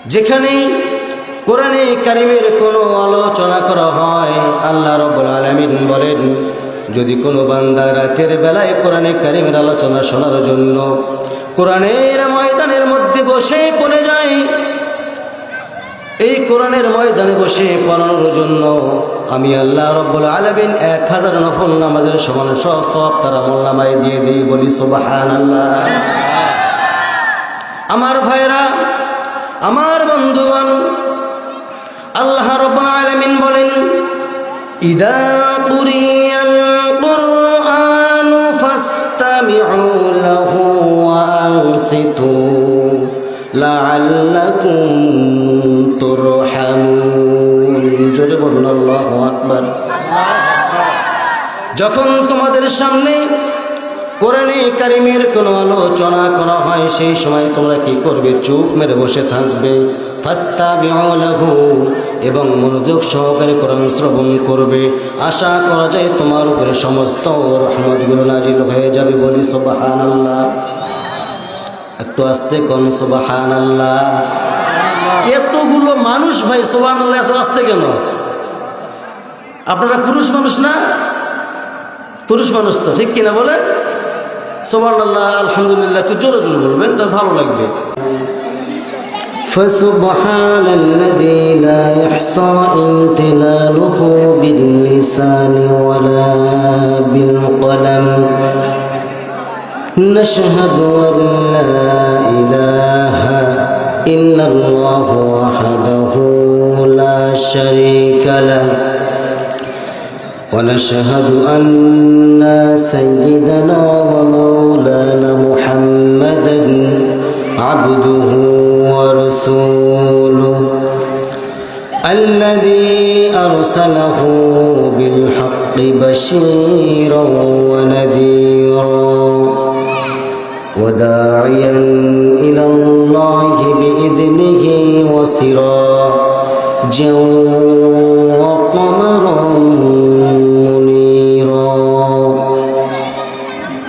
যেখানেই কোরআনে কারিমের কোনো আলোচনা করা হয়, আল্লাহ রাব্বুল আলামিন বলেন, যদি কোনো বান্দা রাতের বেলায় কোরআনে কারিমের আলোচনা শোনার জন্য কোরআনের ময়দানের মধ্যে বসে পড়ে যায়, এই কোরআনের ময়দানে বসে পড়ানোর জন্য আমি আল্লাহ রাব্বুল আলামিন 1000 নফল নামাজের সমান সওয়াব তার আমলনামায় দিয়ে দিই। বলি সুবহানাল্লাহ। আমার ভাইরা, আমার বন্ধুগণ, আল্লাহ রাব্বুল আলামিন বলেন, ইদা কুরিয়াল কুরআনু ফাসতামিউ লাহু ওয়া আনসিতু লাআল্লাকুম তুরহামুন। জোরে বলুন আল্লাহু আকবার। যখন তোমাদের সামনে কোরআনে কারিমের কোনো আলোচনা করা হয়, সেই সময় তোমরা কি করবে? চুপ মেরে বসে থাকবে। ফাসতামিউ লাহু, এবং মনোযোগ সহকারে কোরআন শ্রবণ করবে। আশা করা যায় তোমার উপরে সমস্ত রহমতগুলো নাজিল হয়ে যাবে। বলি সুবহানাল্লাহ। একটু আস্তে কোন সুবহানাল্লাহ। এতগুলো মানুষ ভাই, সুবহানাল্লাহ এত আস্তে কেন? আপনারা পুরুষ মানুষ না? পুরুষ মানুষ তো, ঠিক কিনা বলেন? সুবহানাল্লাহ আলহামদুলিল্লাহ একটু জোরে জোরে বলবেন, তার ভালো লাগবে। فسبحان الذي لا يحصى امتلاله باللسان ولا بالقلم نشهد أن لا إله إلا الله وحده لا شريك له ونشهد أن سيدنا ومولانا محمدا عبده ورسوله الذي أرسله بالحق بشيرا ونذيرا وداعيا إلى الله بإذنه وسراجا وقمرا منيرا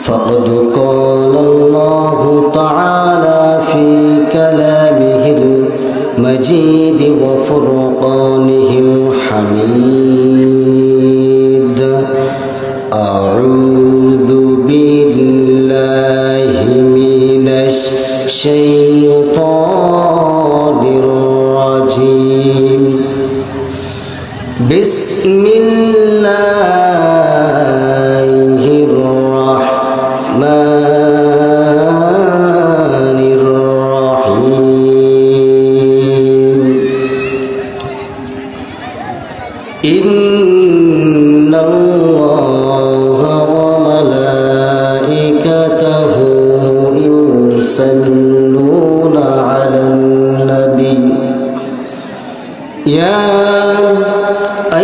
فقد قال الله تعالى في كلامه المجيد وفرقانه الحميد أعوذ بالله من الشيطان الرجيم بسم الله الرحمن الرحيم إن الله وملائكته يصلون على النبي يا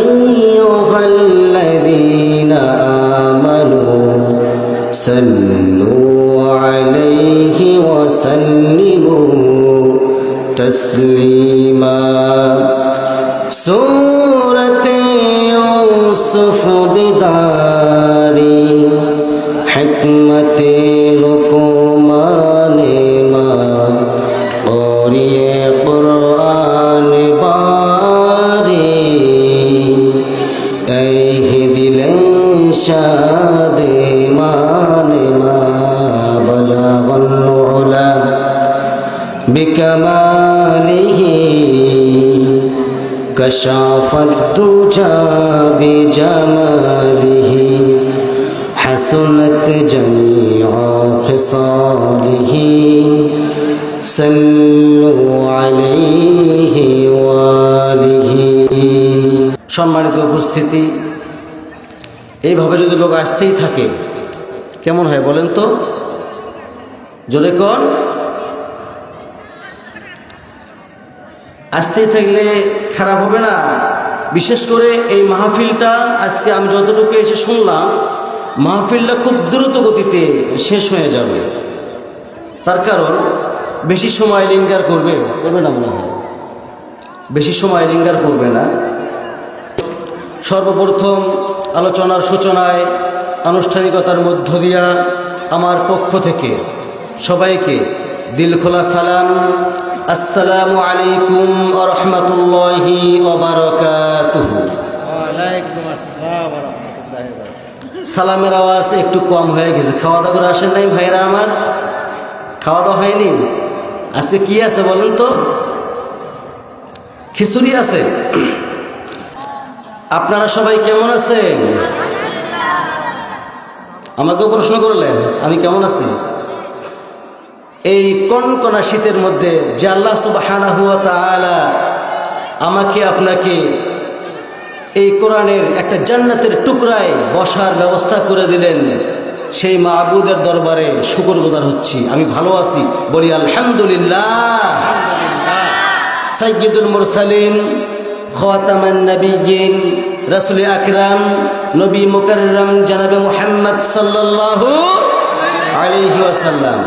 أيها الذين آمنوا صلوا عليه وسلموا تسليما سورة يوسف بداري حكمة لقمان ما قرئ قرآن باري أيه دلن شاد مان ما بلغ العلا بكماله كشف الدجى بجماله حسنت جميع خصاله صلوا عليه وآله। সম্মানিত উপস্থিতি, এইভাবে যদি লোক আসতেই থাকে কেমন হয় বলেন তো? জোরে কোন? আসতেই থাকলে খারাপ হবে না? বিশেষ করে এই মাহফিলটা আজকে আমি যতটুকু এসে শুনলাম, মাহফিলটা খুব দ্রুত গতিতে শেষ হয়ে যাবে। তার কারণ বেশি সময় লিঙ্গার করবে না মনে হয়, বেশি সময় লিঙ্গার করবে না। সর্বপ্রথম আলোচনার সূচনায় আনুষ্ঠানিকতার মধ্য দিয়া আমার পক্ষ থেকে সবাইকে দিল খোলা সালাম আসসালামু আলাইকুম ওয়া রাহমাতুল্লাহি ওয়া বারাকাতুহু। ওয়ালাইকুম আসসালাম ওয়া রাহমাতুল্লাহি ওয়া বারাকাতুহু। সালামের আওয়াজ একটু কম হয়ে গেছে। খাওয়া দাওয়া করে আসেন নাই ভাইরা আমার? খাওয়া দাওয়া হয়নি? আজকে কি আছে বলেন তো? খিচুড়ি আছে। আপনারা সবাই কেমন আছেন? আমাকেও প্রশ্ন করলেন আমি কেমন আছি। এই কনকনা শীতের মধ্যে যে আল্লাহ সুবহানাহু ওয়া তাআলা আমাকে আপনাকে এই কোরআনের একটা জান্নাতের টুকরায় বসার ব্যবস্থা করে দিলেন, সেই মাবুদের দরবারে শুকরগুজার হচ্ছি। আমি ভালো আছি, বলি আলহামদুলিল্লাহ। সাইয়্যিদুল মুরসালিন, খাতামান নবিয়্যিন, রাসূল আকরাম, নবী মুকাররম জনাবে মুহাম্মদ সাল্লাল্লাহু আলাইহি ওয়াসাল্লাম